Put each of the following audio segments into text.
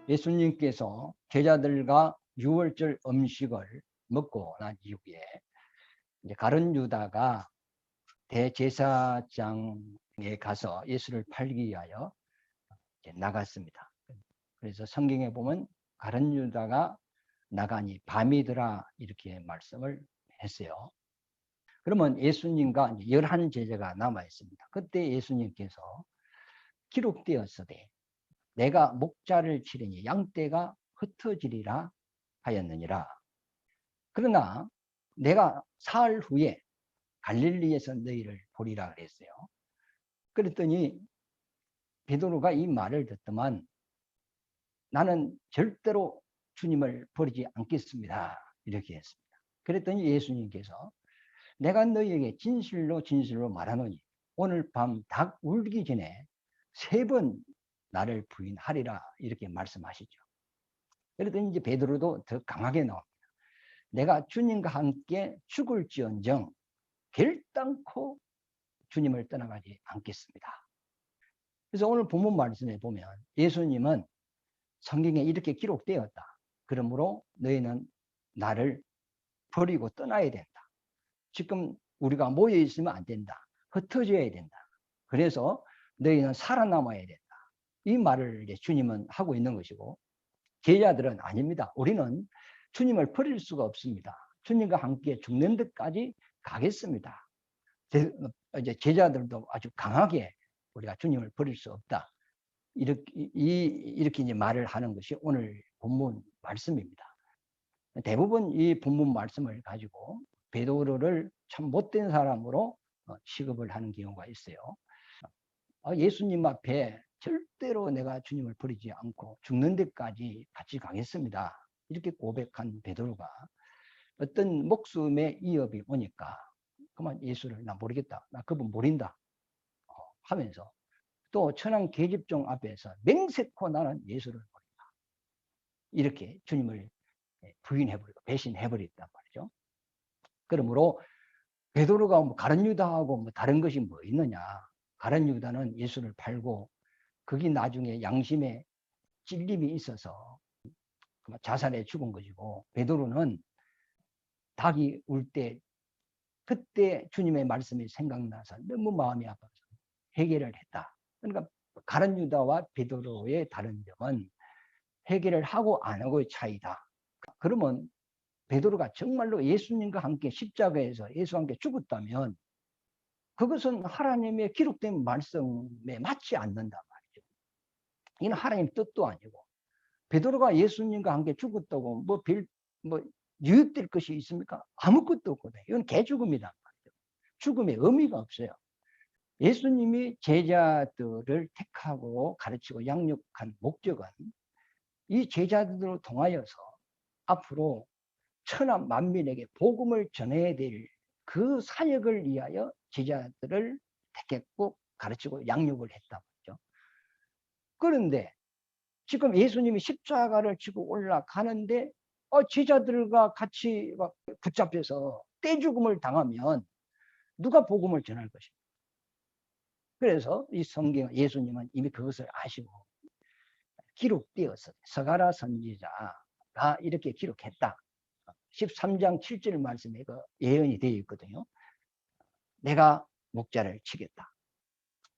예수님께서 제자들과 유월절 음식을 먹고 난 이후에 이제 가룟 유다가 대제사장에 가서 예수를 팔기 위하여 나갔습니다. 그래서 성경에 보면 가룟 유다가 나가니 밤이더라 이렇게 말씀을 했어요. 그러면 예수님과 11 제자가 남아 있습니다. 그때 예수님께서 기록되었으되 내가 목자를 치리니 양떼가 흩어지리라 하였느니라. 그러나 내가 사흘 후에 갈릴리에서 너희를 보리라 그랬어요. 그랬더니 베드로가 이 말을 듣더만 나는 절대로 주님을 버리지 않겠습니다. 이렇게 했습니다. 그랬더니 예수님께서 내가 너희에게 진실로 진실로 말하노니 오늘 밤 닭 울기 전에 3번 나를 부인하리라 이렇게 말씀하시죠. 그랬더니 이제 베드로도 더 강하게 나옵니다. 내가 주님과 함께 죽을지언정 결단코 주님을 떠나가지 않겠습니다. 그래서 오늘 본문 말씀에 보면 예수님은 성경에 이렇게 기록되었다. 그러므로 너희는 나를 버리고 떠나야 된다. 지금 우리가 모여 있으면 안 된다. 흩어져야 된다. 그래서 너희는 살아남아야 된다. 이 말을 이제 주님은 하고 있는 것이고 제자들은 아닙니다. 우리는 주님을 버릴 수가 없습니다. 주님과 함께 죽는 데까지 가겠습니다. 이제 제자들도 아주 강하게 우리가 주님을 버릴 수 없다. 이렇게 이제 말을 하는 것이 오늘 본문 말씀입니다. 대부분 이 본문 말씀을 가지고 베드로를 참 못된 사람으로 취급을 하는 경우가 있어요. 예수님 앞에 절대로 내가 주님을 버리지 않고 죽는 데까지 같이 가겠습니다. 이렇게 고백한 베드로가 어떤 목숨의 위협이 오니까 그만 예수를 나 모르겠다. 나 그분 모른다. 하면서 또 천황 계집종 앞에서 맹세코 나는 예수를 모른다. 이렇게 주님을 부인해버리고 배신해버렸단 말이죠. 그러므로 베드로가 뭐 가룟 유다하고 뭐 다른 것이 뭐 있느냐. 가룟 유다는 예수를 팔고 그게 나중에 양심에 찔림이 있어서 자살해 죽은 것이고 베드로는 닭이 울 때 그때 주님의 말씀이 생각나서 너무 마음이 아파서 해결을 했다. 그러니까 가룟 유다와 베드로의 다른 점은 해결을 하고 안 하고의 차이다. 그러면 베드로가 정말로 예수님과 함께 십자가에서 예수와 함께 죽었다면 그것은 하나님의 기록된 말씀에 맞지 않는단 말이죠. 이는 하나님 뜻도 아니고 베드로가 예수님과 함께 죽었다고 뭐 유익될 것이 있습니까? 아무것도 없거든요. 이건 개죽음이란 말이죠. 죽음의 의미가 없어요. 예수님이 제자들을 택하고 가르치고 양육한 목적은 이 제자들을 통하여서 앞으로 천하 만민에게 복음을 전해야 될 그 사역을 위하여 제자들을 택했고 가르치고 양육을 했단 말이죠. 그런데 지금 예수님이 십자가를 지고 올라가는데 제자들과 같이 막 붙잡혀서 떼죽음을 당하면 누가 복음을 전할 것입니까? 그래서 이 성경 예수님은 이미 그것을 아시고 기록되었어. 서가라 선지자가 이렇게 기록했다. 13장 7절 말씀에 그 예언이 되어 있거든요. 내가 목자를 치겠다.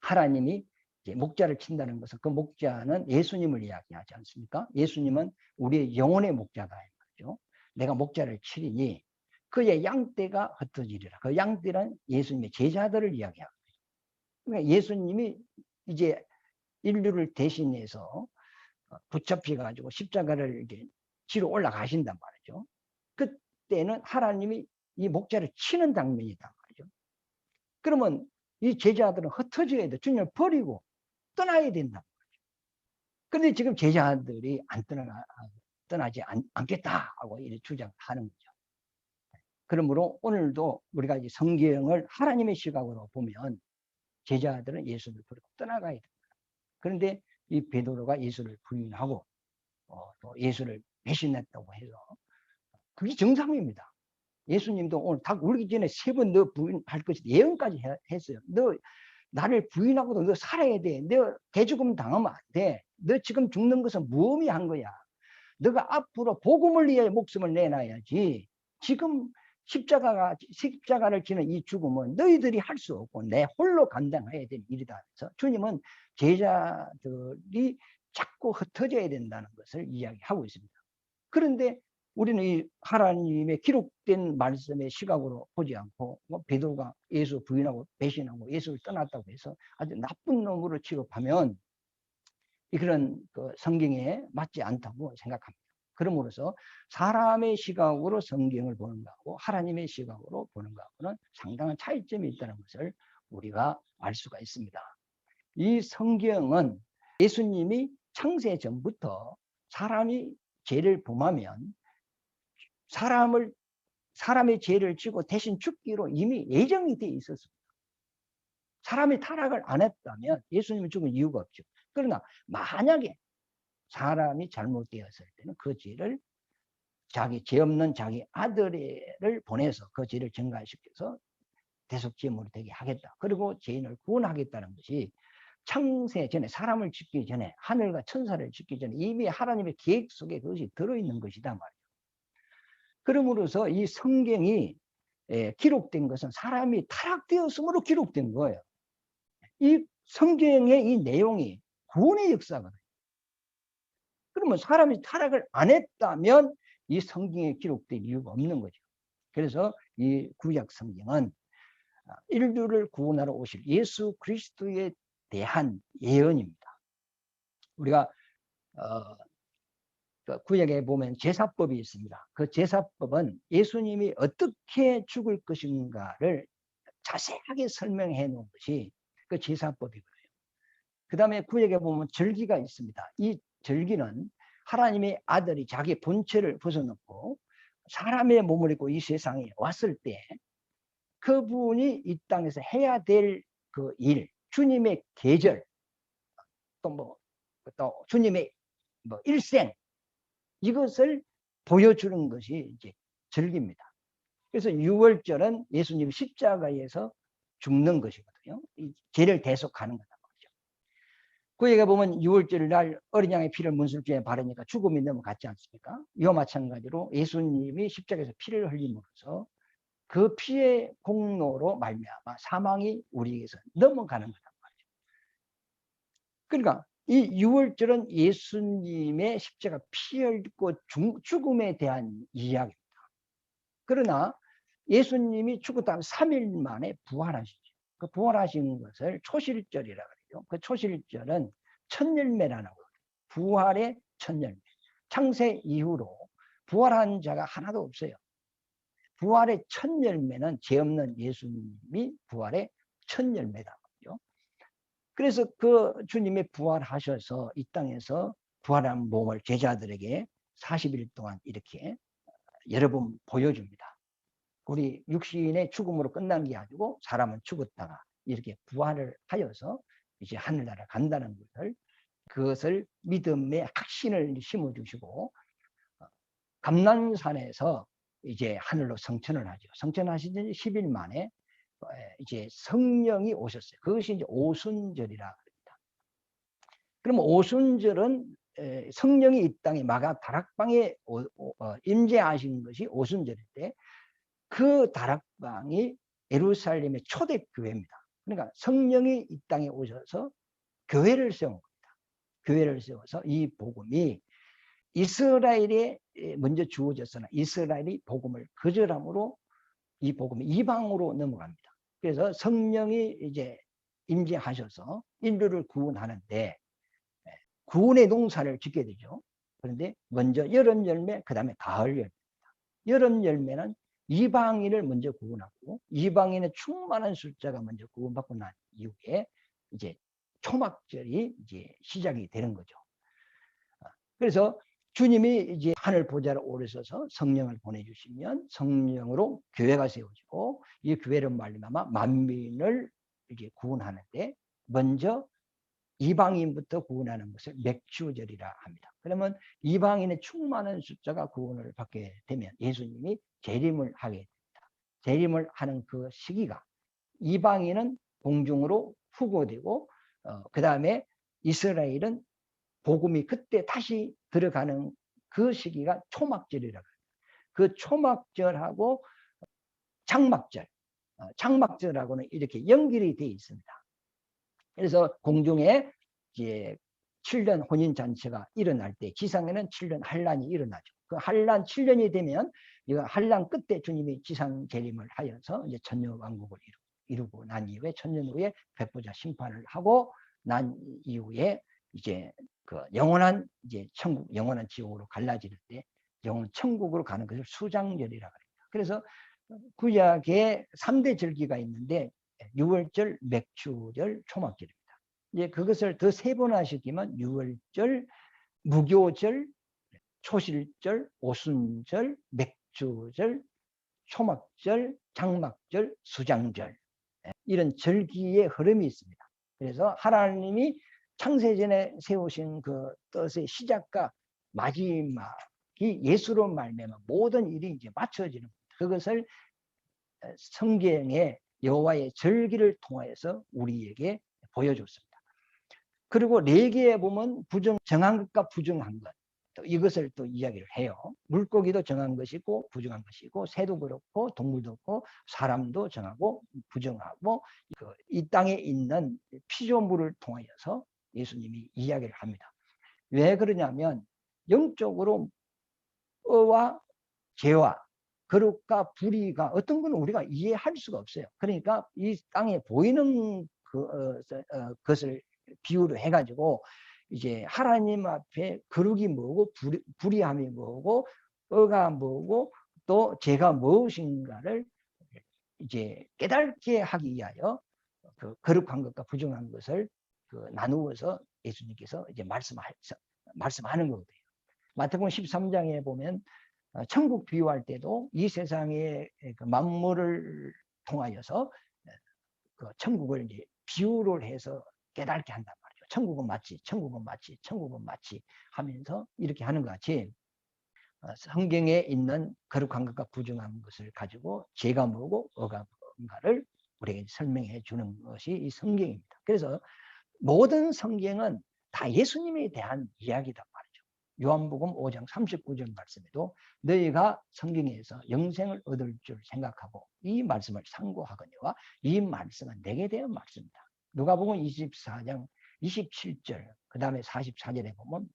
하나님이 이제 목자를 친다는 것은 그 목자는 예수님을 이야기하지 않습니까? 예수님은 우리의 영혼의 목자다. 말이죠. 내가 목자를 치리니 그의 양떼가 흩어지리라. 그 양떼는 예수님의 제자들을 이야기하거든요. 그러니까 예수님이 이제 인류를 대신해서 붙잡혀가지고 십자가를 이렇게 지러 올라가신단 말이죠. 그때는 하나님이 이 목자를 치는 장면이단 말이죠. 그러면 이 제자들은 흩어져야 돼. 주님을 버리고 떠나야 된단 말이죠. 그런데 지금 제자들이 떠나지 않겠다 하고 이렇게 주장하는 거죠. 그러므로 오늘도 우리가 이제 성경을 하나님의 시각으로 보면 제자들은 예수를 버리고 떠나가야 됩니다. 그런데 이 베드로가 예수를 부인하고 또 예수를 배신했다고 해서 그게 정상입니다. 예수님도 오늘 닭 울기 전에 3번 너 부인할 것이다 예언까지 했어요. 나를 부인하고도 너 살아야 돼. 너 대죽음 당하면 안 돼. 너 지금 죽는 것은 무의미한 거야. 너가 앞으로 복음을 위해 목숨을 내놔야지. 지금 십자가를 지는 이 죽음은 너희들이 할 수 없고 내 홀로 감당해야 될 일이다. 그래서 주님은 제자들이 자꾸 흩어져야 된다는 것을 이야기하고 있습니다. 그런데 우리는 이 하나님의 기록된 말씀의 시각으로 보지 않고 베드로가 예수 부인하고 배신하고 예수를 떠났다고 해서 아주 나쁜 놈으로 취급하면 그런 성경에 맞지 않다고 생각합니다. 그러므로서 사람의 시각으로 성경을 보는 것하고 하나님의 시각으로 보는 것하고는 상당한 차이점이 있다는 것을 우리가 알 수가 있습니다. 이 성경은 예수님이 창세 전부터 사람이 죄를 범하면 사람의 죄를 지고 대신 죽기로 이미 예정이 되어 있었습니다. 사람이 타락을 안 했다면 예수님은 죽을 이유가 없죠. 그러나 만약에 사람이 잘못되었을 때는 그 죄를 죄 없는 자기 아들을 보내서 그 죄를 증가시켜서 대속죄물이 되게 하겠다. 그리고 죄인을 구원하겠다는 것이 창세 전에 사람을 짓기 전에 하늘과 천사를 짓기 전에 이미 하나님의 계획 속에 그것이 들어있는 것이다 말이에요. 그러므로서 이 성경이 기록된 것은 사람이 타락되었으므로 기록된 거예요. 이 성경의 이 내용이 구원의 역사거든요. 그러면 사람이 타락을 안 했다면 이 성경에 기록된 이유가 없는 거죠. 그래서 이 구약 성경은 인류를 구원하러 오실 예수 그리스도에 대한 예언입니다. 우리가 구약에 보면 제사법이 있습니다. 그 제사법은 예수님이 어떻게 죽을 것인가를 자세하게 설명해 놓은 것이 그 제사법이거든요. 그 다음에 구약에 보면 절기가 있습니다. 이 절기는 하나님의 아들이 자기 본체를 벗어놓고 사람의 몸을 입고 이 세상에 왔을 때 그분이 이 땅에서 해야 될 그 일, 주님의 계절, 또 주님의 일생, 이것을 보여주는 것이 이제 절기입니다. 그래서 유월절은 예수님 십자가에서 죽는 것이거든요. 이 죄를 대속하는 거다. 구약에 보면 6월절 날 어린 양의 피를 문술주에 바르니까 죽음이 넘어갔지 않습니까? 이와 마찬가지로 예수님이 십자가에서 피를 흘림으로써 그 피의 공로로 말미암아 사망이 우리에게서 넘어가는 거란 말이죠. 그러니까 이 6월절은 예수님의 십자가 피 흘리고 죽음에 대한 이야기입니다. 그러나 예수님이 죽었다 3일 만에 부활하시죠. 그 부활하신 것을 초실절이라 그래요. 그 초실절은 첫열매라는 거예요. 부활의 첫열매. 창세 이후로 부활한 자가 하나도 없어요. 부활의 첫열매는 죄 없는 예수님이 부활의 첫열매다. 그래서 그 주님이 부활하셔서 이 땅에서 부활한 몸을 제자들에게 40일 동안 이렇게 여러 번 보여줍니다. 우리 육신의 죽음으로 끝난 게 아니고 사람은 죽었다가 이렇게 부활을 하여서 이제 하늘나라 간다는 것을, 그것을 믿음의 확신을 심어주시고 감난산에서 이제 하늘로 성천을 하죠. 성천하신 지 10일 만에 이제 성령이 오셨어요. 그것이 이제 오순절이라 합니다. 그럼 오순절은 성령이 이 땅에 마가 다락방에 임재하신 것이 오순절인데 그 다락방이 예루살렘의 초대교회입니다. 그러니까 성령이 이 땅에 오셔서 교회를 세운 겁니다. 교회를 세워서 이 복음이 이스라엘에 먼저 주어졌으나 이스라엘이 복음을 거절함으로 이 복음이 이방으로 넘어갑니다. 그래서 성령이 이제 임재하셔서 인류를 구원하는데 구원의 농사를 짓게 되죠. 그런데 먼저 여름 열매, 그 다음에 가을 열매입니다. 여름 열매는 이방인을 먼저 구원하고 이방인의 충만한 숫자가 먼저 구원받고 난 이후에 이제 초막절이 이제 시작이 되는 거죠. 그래서 주님이 이제 하늘 보좌로 오르셔서 성령을 보내주시면 성령으로 교회가 세워지고 이 교회를 말미암아 만민을 이제 구원하는데 먼저 이방인부터 구원하는 것을 맥주절이라 합니다. 그러면 이방인의 충만한 숫자가 구원을 받게 되면 예수님이 재림을 하게 됩니다. 재림을 하는 그 시기가 이방인은 공중으로 후고되고 그 다음에 이스라엘은 복음이 그때 다시 들어가는 그 시기가 초막절이라고 해요. 그 초막절하고 장막절, 장막절하고는 이렇게 연결이 되어 있습니다. 그래서 공중에 이제 7년 혼인잔치가 일어날 때 지상에는 7년 환란이 일어나죠. 그 환란 7년이 되면 이거 환란 끝에 주님이 지상 재림을 하여서 이제 천년왕국을 이루고 난 이후에 천년 후에 백보자 심판을 하고 난 이후에 이제 그 영원한 이제 천국, 영원한 지옥으로 갈라지는데 영원 천국으로 가는 것을 수장절이라고 합니다. 그래서 구약에 3대 절기가 있는데 유월절, 맥주절, 초막절입니다. 이제 그것을 더 세분화시키면 유월절, 무교절, 초실절, 오순절, 맥주절, 초막절, 장막절, 수장절, 이런 절기의 흐름이 있습니다. 그래서 하나님이 창세전에 세우신 그 뜻의 시작과 마지막이 예수로 말미암아 모든 일이 이제 맞춰지는 겁니다. 그것을 성경의 여호와의 절기를 통하여서 우리에게 보여줬습니다. 그리고 레기에 보면 정한 것과 부정한 것, 또 이것을 또 이야기를 해요. 물고기도 정한 것이고 부정한 것이고 새도 그렇고 동물도 그렇고 사람도 정하고 부정하고 이 땅에 있는 피조물을 통하여서 예수님이 이야기를 합니다. 왜 그러냐면 영적으로 의와 죄와 거룩과 불의가 어떤 건 우리가 이해할 수가 없어요. 그러니까 이 땅에 보이는 것을 비유로 해가지고 이제 하나님 앞에 거룩이 뭐고 불의함이 뭐고 의가 뭐고 또 죄가 무엇인가를 이제 깨닫게 하기 위하여 그 거룩한 것과 부정한 것을 나누어서 예수님께서 이제 말씀하는 거거든요. 마태복음 13장에 보면 천국 비유할 때도 이 세상의 그 만물을 통하여서 그 천국을 이제 비유를 해서 깨닫게 한단 말이죠. 천국은 맞지, 천국은 맞지, 천국은 맞지 하면서 이렇게 하는 것 같이 성경에 있는 거룩한 것과 부정한 것을 가지고 죄가 뭐고 의가 뭔가를 우리에게 설명해 주는 것이 이 성경입니다. 그래서 모든 성경은 다 예수님에 대한 이야기다 말이죠. 요한복음 5장 39절 말씀에도 너희가 성경에서 영생을 얻을 줄 생각하고 이 말씀을 상고하거니와 이 말씀은 내게 대한 말씀이다. 누가복음 24장 27절 그 다음에 44절에 보면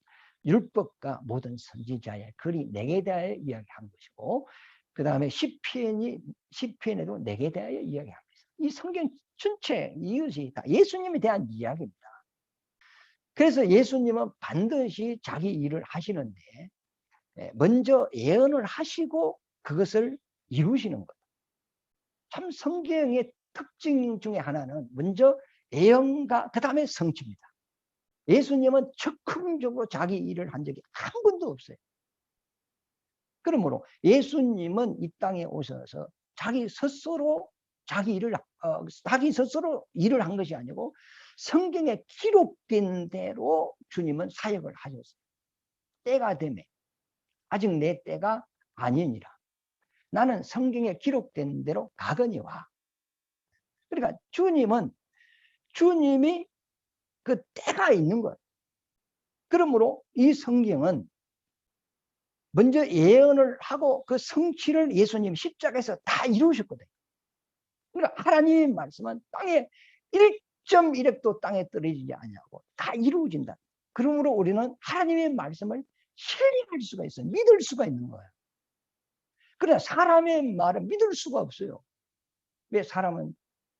율법과 모든 선지자의 글이 내게 대하여 이야기한 것이고 그 다음에 시편에도 내게 대하여 이야기한 것이다. 이 성경 전체 이것이 다 예수님에 대한 이야기입니다. 그래서 예수님은 반드시 자기 일을 하시는데 먼저 예언을 하시고 그것을 이루시는 거예요. 참 성경의 특징 중에 하나는 먼저 예언과 그 다음에 성취입니다. 예수님은 적극적으로 자기 일을 한 적이 한 번도 없어요. 그러므로 예수님은 이 땅에 오셔서 자기 스스로 일을 한 것이 아니고 성경에 기록된 대로 주님은 사역을 하셨어요. 때가 되매 아직 내 때가 아니니라. 나는 성경에 기록된 대로 가거니와. 그러니까 주님이 그 때가 있는 거예요. 그러므로 이 성경은 먼저 예언을 하고 그 성취를 예수님 십자가에서 다 이루셨거든요. 그러니까 하나님의 말씀은 땅에 1.1획도 땅에 떨어지지 않냐고 다 이루어진다. 그러므로 우리는 하나님의 말씀을 신뢰할 수가 있어요. 믿을 수가 있는 거예요. 그러나 사람의 말은 믿을 수가 없어요. 왜? 사람은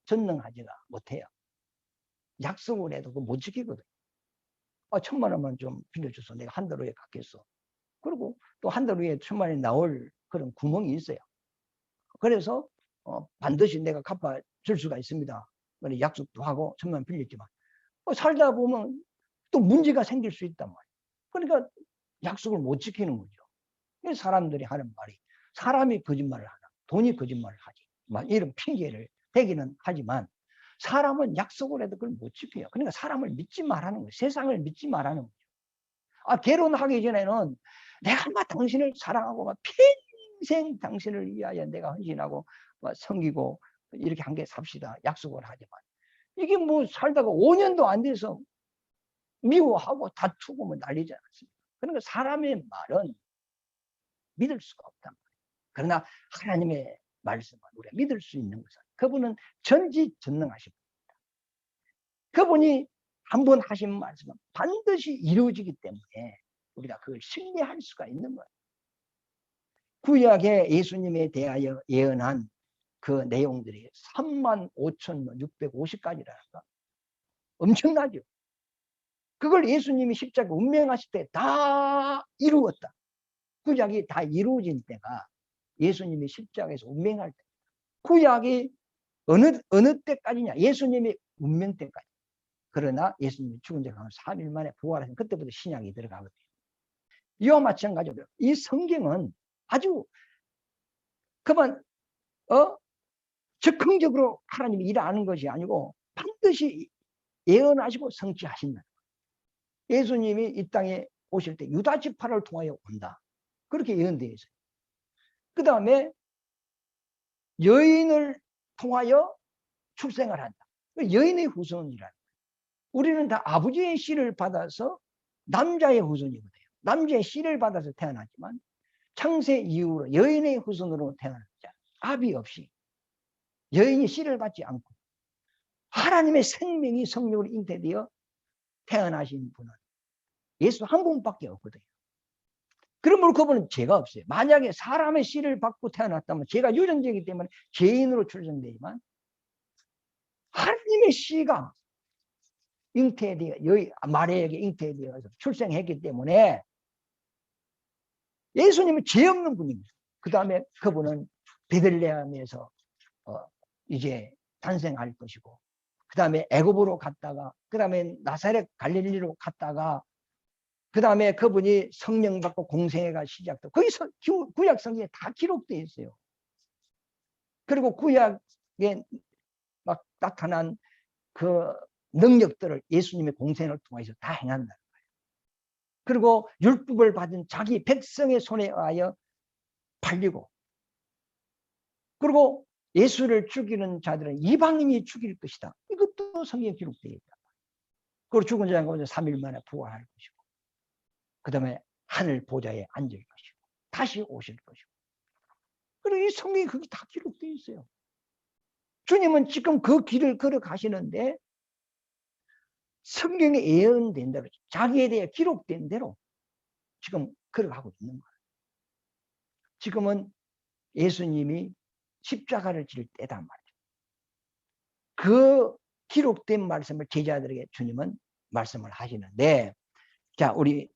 전능하지가 못해요. 약속을 해도 못 지키거든. 1,000만 원만 좀 빌려줘서 내가 한 달 후에 갚겠어. 그리고 또 한 달 후에 1,000만 원이 나올 그런 구멍이 있어요. 그래서 반드시 내가 갚아줄 수가 있습니다. 약속도 하고 1,000만 원 빌렸지만 살다 보면 또 문제가 생길 수 있단 말이에요. 그러니까 약속을 못 지키는 거죠. 사람들이 하는 말이 사람이 거짓말을 하나 돈이 거짓말을 하지 이런 핑계를 대기는 하지만 사람은 약속을 해도 그걸 못 지켜요. 그러니까 사람을 믿지 말라는 거예요. 세상을 믿지 말라는 거죠. 결혼하기 전에는 내가 막 당신을 사랑하고 막 평생 당신을 위하여 내가 헌신하고 막 섬기고 이렇게 함께 삽시다 약속을 하지만 이게 뭐 살다가 5년도 안 돼서 미워하고 다투고 뭐 난리지 않습니까? 그러니까 사람의 말은 믿을 수가 없단 말이에요. 그러나 하나님의 말씀은 우리가 믿을 수 있는 것은 그분은 전지전능하신 분입니다. 그분이 한번 하신 말씀은 반드시 이루어지기 때문에 우리가 그걸 신뢰할 수가 있는 거예요. 구약에 예수님에 대하여 예언한 그 내용들이 35,650가지라니까 엄청나죠. 그걸 예수님이 십자가 운명하실 때 다 이루었다. 구약이 다 이루어진 때가 예수님이 십자가에서 운명할 때. 구약이 어느 때까지냐? 예수님이 운명 때까지. 그러나 예수님이 죽은 지 3일 만에 부활하신 그때부터 신약이 들어가거든요. 이와 마찬가지로 이 성경은 아주 그만 즉흥적으로 하나님이 일하는 것이 아니고 반드시 예언하시고 성취하신다. 예수님이 이 땅에 오실 때 유다 지파를 통하여 온다. 그렇게 예언되어 있어요. 그 다음에 여인을 통하여 출생을 한다. 여인의 후손이라. 우리는 다 아버지의 씨를 받아서 남자의 후손이거든요. 남자의 씨를 받아서 태어났지만 창세 이후로 여인의 후손으로 태어났죠. 아비 없이 여인이 씨를 받지 않고 하나님의 생명이 성령으로 잉태되어 태어나신 분은 예수 한 분밖에 없거든요. 그러므로 그분은 죄가 없어요. 만약에 사람의 씨를 받고 태어났다면 죄가 유전자이기 때문에 죄인으로 출생되지만 하나님의 씨가 잉태되어 마리아에게 잉태되어서 출생했기 때문에 예수님은 죄 없는 분입니다. 그 다음에 그분은 베들레헴에서 이제 탄생할 것이고 그 다음에 애굽으로 갔다가 그 다음에 나사렛 갈릴리로 갔다가 그 다음에 그분이 성령 받고 공생애가 시작되고 거기서 구약 성경에 다 기록되어 있어요. 그리고 구약에 막 나타난 그 능력들을 예수님의 공생을 통해서 다 행한다는 거예요. 그리고 율법을 받은 자기 백성의 손에 의하여 팔리고 그리고 예수를 죽이는 자들은 이방인이 죽일 것이다. 이것도 성경에 기록되어 있다. 그리고 죽은 자 가운데 3일 만에 부활할 것이고 그 다음에 하늘 보좌에 앉을 것이고 다시 오실 것이고 그리고 이 성경이 그게 다 기록되어 있어요. 주님은 지금 그 길을 걸어가시는데 성경에 예언된 대로 자기에 대해 기록된 대로 지금 걸어가고 있는 거예요. 지금은 예수님이 십자가를 질 때단 말이죠. 그 기록된 말씀을 제자들에게 주님은 말씀을 하시는데 자 우리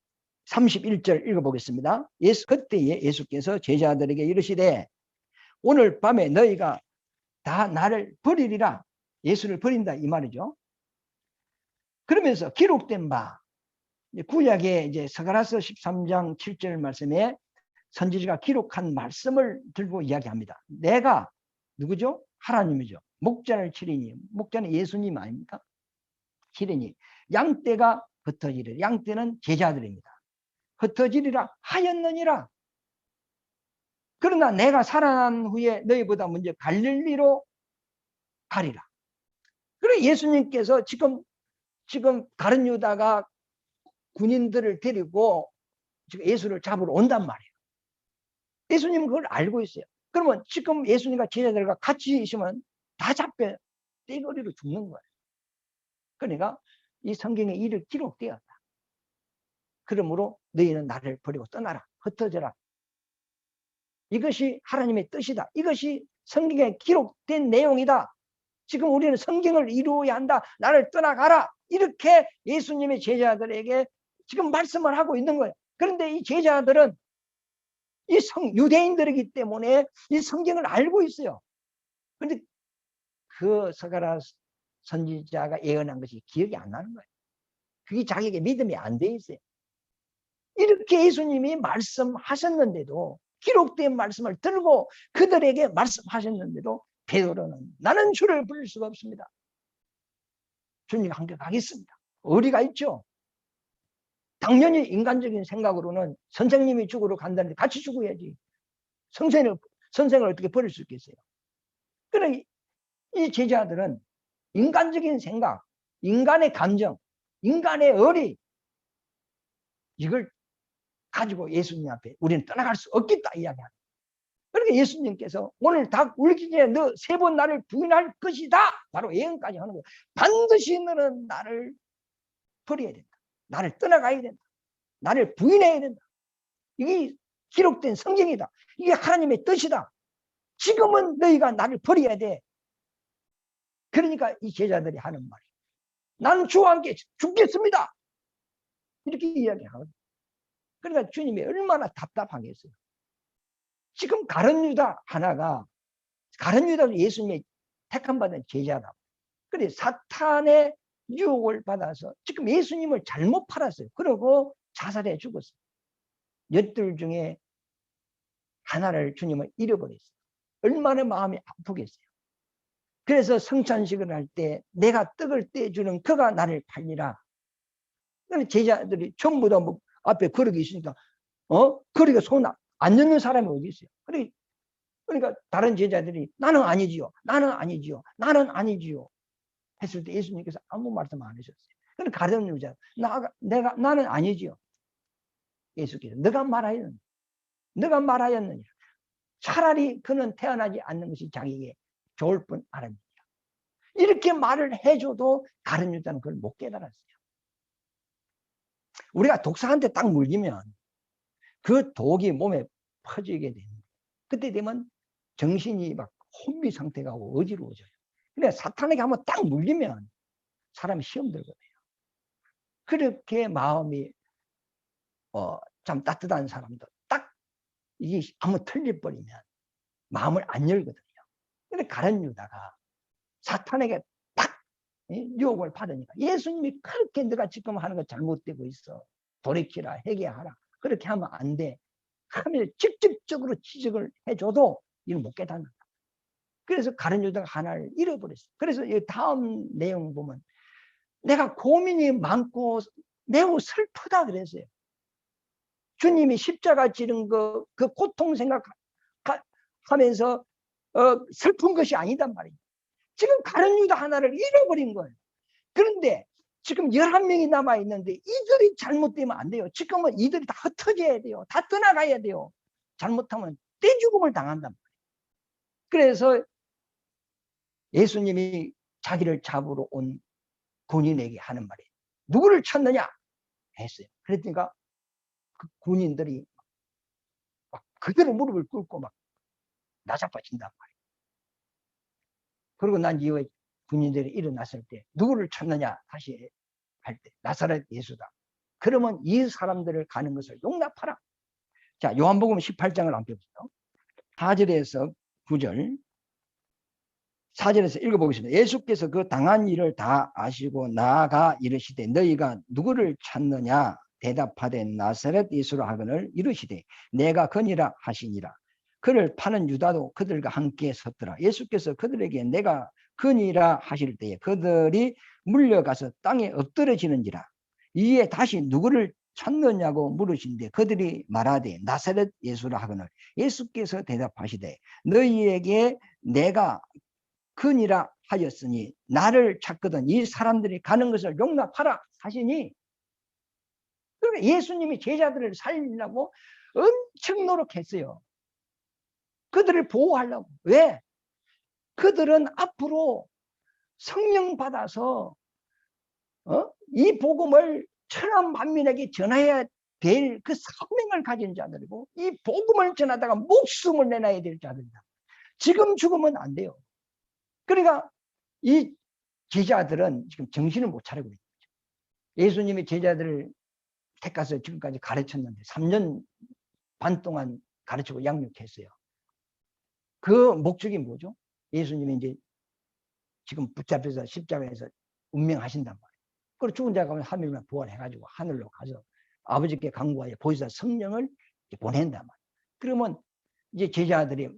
31절 읽어보겠습니다. 그때에 예수께서 제자들에게 이르시되 오늘 밤에 너희가 다 나를 버리리라. 예수를 버린다 이 말이죠. 그러면서 기록된 바 구약의 이제 스가랴서 13장 7절 말씀에 선지자가 기록한 말씀을 들고 이야기합니다. 내가 누구죠? 하나님이죠. 목자를 치리니 목자는 예수님 아닙니까? 치리니 양떼가 흩어지리라. 양떼는 제자들입니다. 흩어지리라 하였느니라. 그러나 내가 살아난 후에 너희보다 먼저 갈릴리로 가리라. 그래 예수님께서 지금 다른 유다가 군인들을 데리고 지금 예수를 잡으러 온단 말이에요. 예수님은 그걸 알고 있어요. 그러면 지금 예수님과 제자들과 같이 있으면 다 잡혀 떼거리로 죽는 거예요. 그러니까 이 성경에 이를 기록되었다. 그러므로 너희는 나를 버리고 떠나라. 흩어져라. 이것이 하나님의 뜻이다. 이것이 성경에 기록된 내용이다. 지금 우리는 성경을 이루어야 한다. 나를 떠나가라. 이렇게 예수님의 제자들에게 지금 말씀을 하고 있는 거예요. 그런데 이 제자들은 이 유대인들이기 때문에 이 성경을 알고 있어요. 그런데 그 스가랴 선지자가 예언한 것이 기억이 안 나는 거예요. 그게 자기에게 믿음이 안 돼 있어요. 이렇게 예수님이 말씀하셨는데도 기록된 말씀을 들고 그들에게 말씀하셨는데도 베드로는 나는 주를 부를 수가 없습니다. 주님과 함께 가겠습니다. 어리가 있죠. 당연히 인간적인 생각으로는 선생님이 죽으러 간다는데 같이 죽어야지. 선생을 어떻게 버릴 수 있겠어요? 그러나 이 제자들은 인간적인 생각, 인간의 감정, 인간의 의리, 이걸 가지고 예수님 앞에 우리는 떠나갈 수 없겠다 이야기합니다. 그러니까 예수님께서 오늘 닭 울기 전에 너 3번 나를 부인할 것이다. 바로 예언까지 하는 거예요. 반드시 너는 나를 버려야 된다. 나를 떠나가야 된다. 나를 부인해야 된다. 이게 기록된 성경이다. 이게 하나님의 뜻이다. 지금은 너희가 나를 버려야 돼. 그러니까 이 제자들이 하는 말이 나는 주와 함께 죽겠습니다. 이렇게 이야기하거든요. 그러니까 주님이 얼마나 답답하겠어요. 지금 가룟 유다 하나가, 가룟 유다도 예수님의 택함받은 제자다. 그래 사탄의 유혹을 받아서 지금 예수님을 잘못 팔았어요. 그리고 자살해 죽었어요. 엿들 중에 하나를 주님을 잃어버렸어요. 얼마나 마음이 아프겠어요. 그래서 성찬식을 할 때 내가 떡을 떼주는 그가 나를 팔리라. 제자들이 전부 다 뭐 앞에 거룩이 있으니까 거룩에 손 안 넣는 사람이 어디 있어요? 그러니까 다른 제자들이 나는 아니지요. 나는 아니지요. 나는 아니지요. 했을 때 예수님께서 아무 말씀 안 하셨어요. 그러니까 가룟 유다 나는 아니지요. 예수께서 너가 말하였느냐. 차라리 그는 태어나지 않는 것이 자기에게 좋을 뿐 알았느니라. 이렇게 말을 해줘도 가룟 유다는 그걸 못 깨달았어요. 우리가 독사한테 딱 물리면 그 독이 몸에 퍼지게 됩니다. 그때 되면 정신이 막 혼미 상태가 오고 어지러워져요. 근데 사탄에게 한번 딱 물리면 사람이 시험 들거든요. 그렇게 마음이 참 따뜻한 사람도 딱 이게 한번 틀려버리면 마음을 안 열거든요. 근데 가룟 유다가 사탄에게 딱 유혹을 받으니까 예수님이 그렇게 너가 지금 하는 거 잘못되고 있어. 돌이키라, 회개하라. 그렇게 하면 안 돼. 하면 직접적으로 지적을 해줘도 이걸 못 깨닫는다. 그래서 가룟 유다가 하나를 잃어버렸어요. 그래서 이 다음 내용 보면 내가 고민이 많고 매우 슬프다 그랬어요. 주님이 십자가 지른 그 고통 생각하면서 슬픈 것이 아니단 말이에요. 지금 가룟 유다 하나를 잃어버린 거예요. 그런데 지금 11명이 남아있는데 이들이 잘못되면 안 돼요. 지금은 이들이 다 흩어져야 돼요. 다 떠나가야 돼요. 잘못하면 떼죽음을 당한단 말이에요. 그래서 예수님이 자기를 잡으러 온 군인에게 하는 말이에요. 누구를 찾느냐 했어요. 그러니까 그 군인들이 막 그대로 무릎을 꿇고 막 나자빠진단 말이에요. 그리고 난 이후에 군인들이 일어났을 때 누구를 찾느냐 다시 할 때 나사렛 예수다. 그러면 이 사람들을 가는 것을 용납하라. 자, 요한복음 18장을 한번 펴보세요. 4절에서 9절. 4절에서 읽어보겠습니다. 예수께서 그 당한 일을 다 아시고 나아가 이르시되 너희가 누구를 찾느냐 대답하되 나사렛 예수라 하거늘 이르시되 내가 그니라 하시니라. 그를 파는 유다도 그들과 함께 섰더라. 예수께서 그들에게 내가 그니라 하실 때에 그들이 물려가서 땅에 엎드러지는지라. 이에 다시 누구를 찾느냐고 물으신데 그들이 말하되 나사렛 예수라 하거늘 예수께서 대답하시되 너희에게 내가 그니라 하였으니 나를 찾거든 이 사람들이 가는 것을 용납하라 하시니, 그러니까 예수님이 제자들을 살리려고 엄청 노력했어요. 그들을 보호하려고. 왜? 그들은 앞으로 성령 받아서 이 복음을 천하 만민에게 전해야 될 그 사명을 가진 자들이고 이 복음을 전하다가 목숨을 내놔야 될 자들이다. 지금 죽으면 안 돼요. 그러니까 이 제자들은 지금 정신을 못 차리고 있는 거죠. 예수님이 제자들을 택가서 지금까지 가르쳤는데 3년 반 동안 가르치고 양육했어요. 그 목적이 뭐죠? 예수님이 이제 지금 붙잡혀서 십자가에서 운명하신단 말이에요. 그리고 죽은 자가 가면 하늘만 부활해가지고 하늘로 가서 아버지께 간구하여 보이사 성령을 보낸단 말이에요. 그러면 이제 제자들이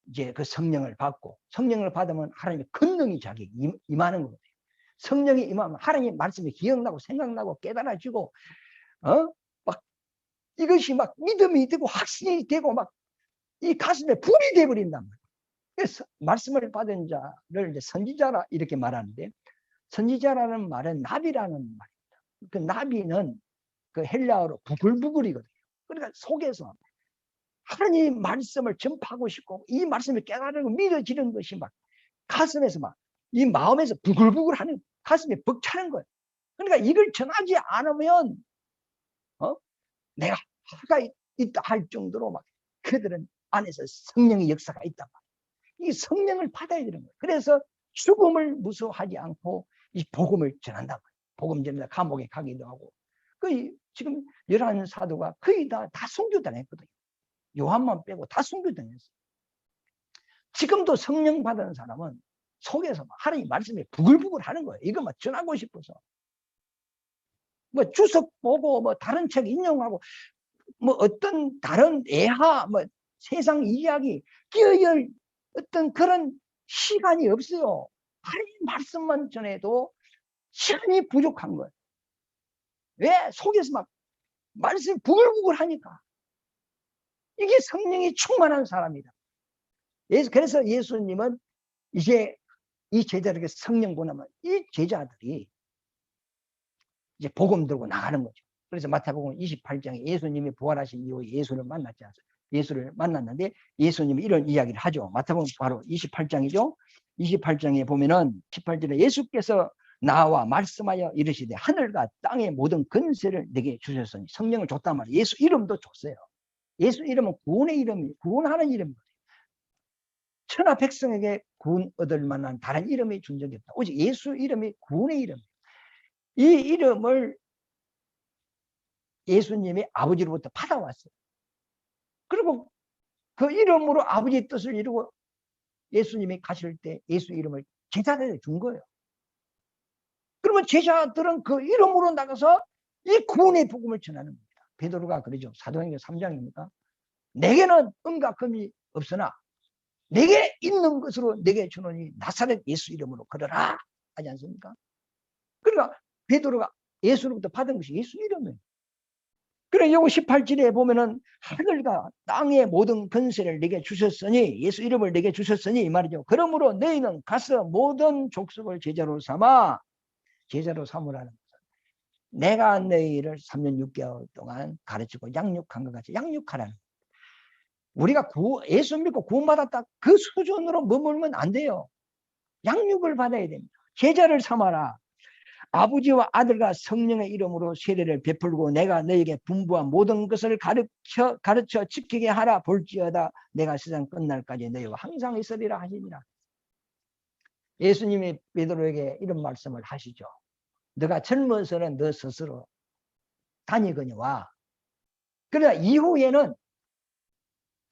이제 그 성령을 받고 성령을 받으면 하나님의 권능이 자기 임하는 거거든요. 성령이 임하면 하나님 말씀이 기억나고 생각나고 깨달아지고 막 이것이 막 믿음이 되고 확신이 되고 막 이 가슴에 불이 되어버린단 말이에요. 그래서 말씀을 받은 자를 이제 선지자라 이렇게 말하는데, 선지자라는 말은 나비라는 말입니다. 그 나비는 그 헬라어로 부글부글이거든요. 그러니까 속에서 하나님 말씀을 전파하고 싶고 이 말씀을 깨달고 믿어지는 것이 막 가슴에서 막 이 마음에서 부글부글하는, 가슴이 벅차는 거예요. 그러니까 이걸 전하지 않으면 내가 화가 있다 할 정도로 막 그들은 안에서 성령의 역사가 있단 말이에요. 이 성령을 받아야 되는 거예요. 그래서 죽음을 무서워하지 않고 이 복음을 전한단 말이에요. 복음 전하다 감옥에 가기도 하고. 지금 11사도가 거의 다 순교당했거든요. 요한만 빼고 다 순교당했어요. 지금도 성령 받은 사람은 속에서 하나님 말씀에 부글부글 하는 거예요. 이거 막 전하고 싶어서. 뭐 주석 보고 뭐 다른 책 인용하고 뭐 어떤 다른 애하 뭐 세상 이야기 끼어열 어떤 그런 시간이 없어요. 하나님 말씀만 전해도 시간이 부족한 거예요. 왜? 속에서 막 말씀이 부글부글 하니까. 이게 성령이 충만한 사람이다. 그래서 예수님은 이제 이 제자들에게 성령 보내면 이 제자들이 이제 복음 들고 나가는 거죠. 그래서 마태복음 28장에 예수님이 부활하신 이후에 예수를 만났지 않습니까? 예수를 만났는데 예수님이 이런 이야기를 하죠. 마태복음 바로 28장이죠. 28장에 보면은 18절에 예수께서 나와 말씀하여 이르시되 하늘과 땅의 모든 권세를 내게 주셨으니, 성령을 줬단 말이에요. 예수 이름도 줬어요. 예수 이름은 구원의 이름이에요. 구원하는 이름이거든요. 천하 백성에게 구원 얻을 만한 다른 이름이 준 적이 없다. 오직 예수 이름이 구원의 이름이에요. 이 이름을 예수님이 아버지로부터 받아왔어요. 그리고 그 이름으로 아버지의 뜻을 이루고 예수님이 가실 때 예수 이름을 제자들에게 준 거예요. 그러면 제자들은 그 이름으로 나가서 이 구원의 복음을 전하는 겁니다. 베드로가 그러죠. 사도행전 3장입니까? 내게는 은과 금이 없으나 내게 있는 것으로 내게 주노니 나사렛 예수 이름으로 걸어라 하지 않습니까? 그러니까 베드로가 예수로부터 받은 것이 예수 이름이에요. 그래, 요거 18절에 보면은 하늘과 땅의 모든 권세를 내게 주셨으니, 예수 이름을 내게 주셨으니 이 말이죠. 그러므로 너희는 가서 모든 족속을 제자로 삼으라는 것은 내가 너희를 3년 6개월 동안 가르치고 양육한 것 같이 양육하라는. 우리가 예수 믿고 구원받았다 그 수준으로 머물면 안 돼요. 양육을 받아야 됩니다. 제자를 삼아라. 아버지와 아들과 성령의 이름으로 세례를 베풀고 내가 너에게 분부한 모든 것을 가르쳐 지키게 하라. 볼지어다 내가 세상 끝날까지 너희와 항상 있으리라 하시니라. 예수님이 베드로에게 이런 말씀을 하시죠. 너가 젊어서는 너 스스로 다니거니와 그러나 이후에는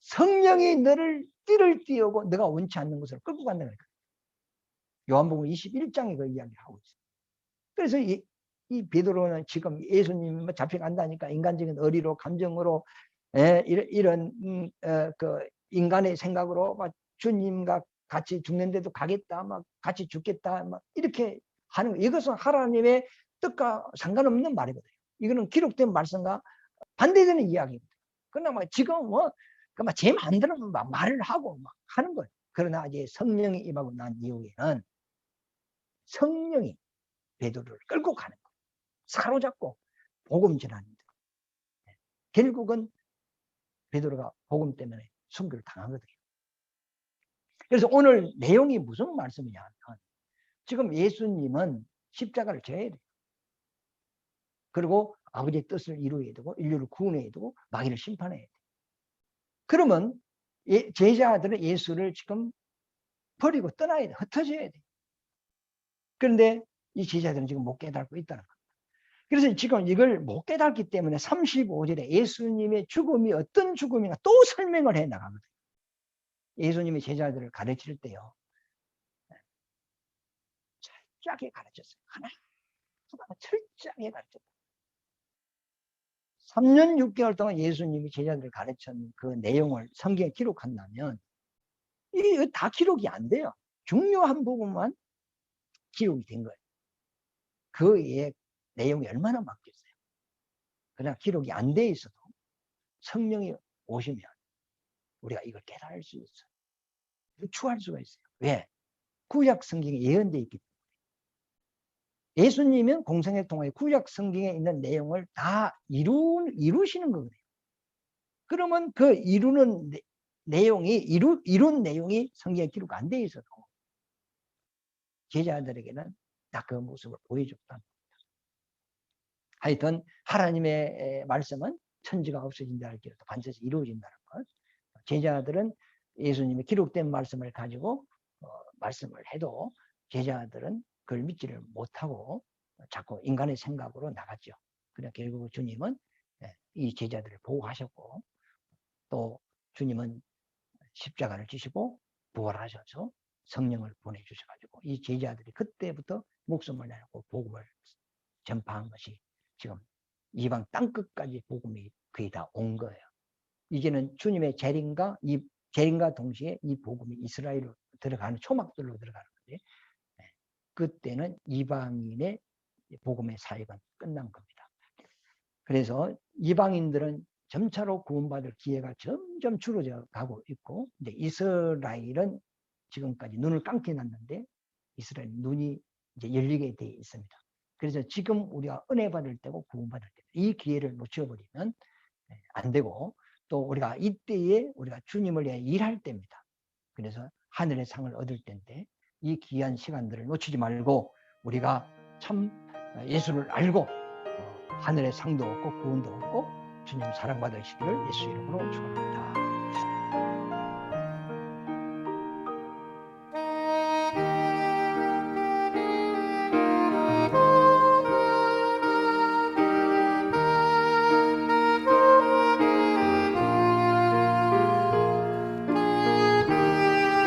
성령이 너를 띠를 띄우고 너가 원치 않는 것을 끌고 간다는 거예요. 요한복음 21장에 그 이야기를 하고 있어요. 그래서 이 베드로는 지금 예수님이 잡혀간다니까 인간적인 어리로 감정으로 이런 그 인간의 생각으로 막 주님과 같이 죽는데도 가겠다, 막 같이 죽겠다, 막 이렇게 하는 거. 이것은 하나님의 뜻과 상관없는 말이거든요. 이거는 기록된 말씀과 반대되는 이야기입니다. 그러나 막 지금 제 마음대로 막 말을 하고 막 하는 거예요. 그러나 이제 성령이 임하고 난 이후에는 성령이 베드로를 끌고 가는 거예요. 사로잡고 복음 전하는 거예요. 결국은 베드로가 복음 때문에 순교를 당하거든요. 그래서 오늘 내용이 무슨 말씀이냐면 지금 예수님은 십자가를 져야 돼요. 그리고 아버지의 뜻을 이루어야 되고 인류를 구원해야 되고 마귀를 심판해야 돼요. 그러면 제자들은 예수를 지금 버리고 떠나야 돼. 흩어져야 돼. 그런데 이 제자들은 지금 못 깨닫고 있다는 거예요. 그래서 지금 이걸 못 깨닫기 때문에 35절에 예수님의 죽음이 어떤 죽음인가 또 설명을 해 나가거든요. 예수님이 제자들을 가르칠 때요. 철저하게 가르쳤어요. 하나 철저하게 가르쳤다. 3년 6개월 동안 예수님이 제자들을 가르친 그 내용을 성경에 기록한다면 이게 다 기록이 안 돼요. 중요한 부분만 기록이 된 거예요. 그 외에 내용이 얼마나 많겠어요. 그러나 기록이 안 돼 있어도 성령이 오시면 우리가 이걸 깨달을 수 있어요. 유추할 수가 있어요. 왜? 구약 성경에 예언되어 있기 때문에. 예수님은 공생애 통해 구약 성경에 있는 내용을 다 이루시는 거거든요. 그러면 그 이룬 내용이 성경에 기록 안 돼 있어도 제자들에게는 딱 그 모습을 보여줬다. 하여튼 하나님의 말씀은 천지가 없어진다 할지라도 반드시 이루어진다는 것. 제자들은 예수님의 기록된 말씀을 가지고 말씀을 해도 제자들은 그걸 믿지를 못하고 자꾸 인간의 생각으로 나갔죠. 그러나 결국 주님은 이 제자들을 보호하셨고 또 주님은 십자가를 지시고 부활하셔서 성령을 보내주셔가지고 이 제자들이 그때부터 목숨을 내놓고 복음을 전파한 것이 지금 이방 땅끝까지 복음이 거의 다 온 거예요. 이제는 주님의 재림과 동시에 이 복음이 이스라엘로 들어가는 초막들로 들어가는 거지. 그때는 이방인의 복음의 사역은 끝난 겁니다. 그래서 이방인들은 점차로 구원받을 기회가 점점 줄어져 가고 있고, 이제 이스라엘은 지금까지 눈을 감게 놨는데 이스라엘 눈이 이제 열리게 되어 있습니다. 그래서 지금 우리가 은혜 받을 때고 구원받을 때 이 기회를 놓쳐버리면 안 되고, 또 우리가 이때에 우리가 주님을 위해 일할 때입니다. 그래서 하늘의 상을 얻을 때인데 이 귀한 시간들을 놓치지 말고 우리가 참 예수를 알고 하늘의 상도 얻고 구원도 얻고 주님 사랑받으시기를 예수 이름으로 축원합니다.